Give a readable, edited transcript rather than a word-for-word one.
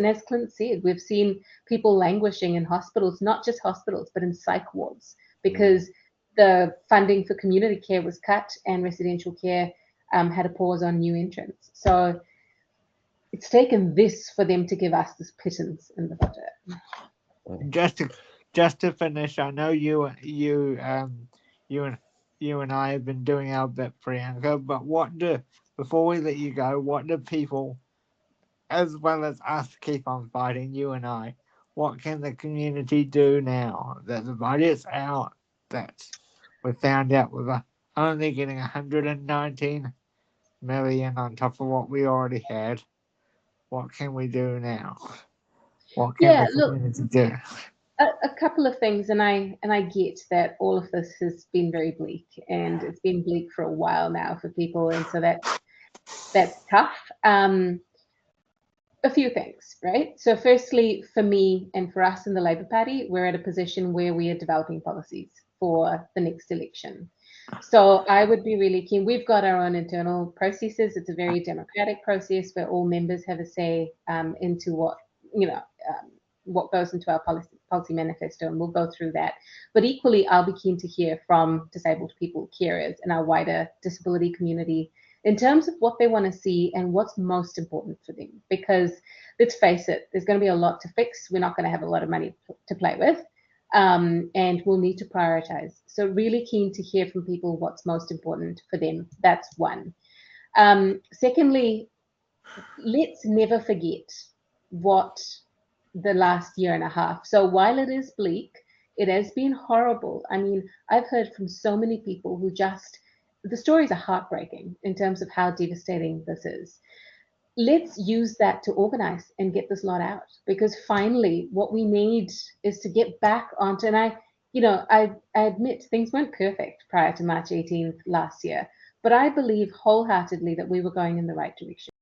And as Clint said, we've seen people languishing in hospitals, not just hospitals, but in psych wards, because the funding for community care was cut and residential care had a pause on new entrants. So it's taken this for them to give us this pittance in the budget. Just to finish, I know you and you and I have been doing our bit, Priyanka. But before we let you go, what do people, as well as us, keep on fighting? You and I. What can the community do now that the budget's out? That we found out we're only getting 119 million on top of what we already had. What can we do now? What can Yeah, the look, community do? a couple of things, and I get that all of this has been very bleak, and it's been bleak for a while now for people, and so that's tough. A few things, right? So firstly, for me and for us in the Labour Party, we're at a position where we are developing policies for the next election. So I would be really keen. We've got our own internal processes. It's a very democratic process where all members have a say into what goes into our policy manifesto, and we'll go through that. But equally, I'll be keen to hear from disabled people, carers, and our wider disability community in terms of what they want to see and what's most important for them. Because let's face it, there's going to be a lot to fix. We're not going to have a lot of money to play with, and we'll need to prioritize. So really keen to hear from people what's most important for them. That's one. Secondly, let's never forget what the last year and a half. So while it is bleak, it has been horrible. I mean, I've heard from so many people who the stories are heartbreaking in terms of how devastating this is. Let's use that to organize and get this lot out, because finally what we need is to get back onto, and I admit things weren't perfect prior to March 18th last year, but I believe wholeheartedly that we were going in the right direction.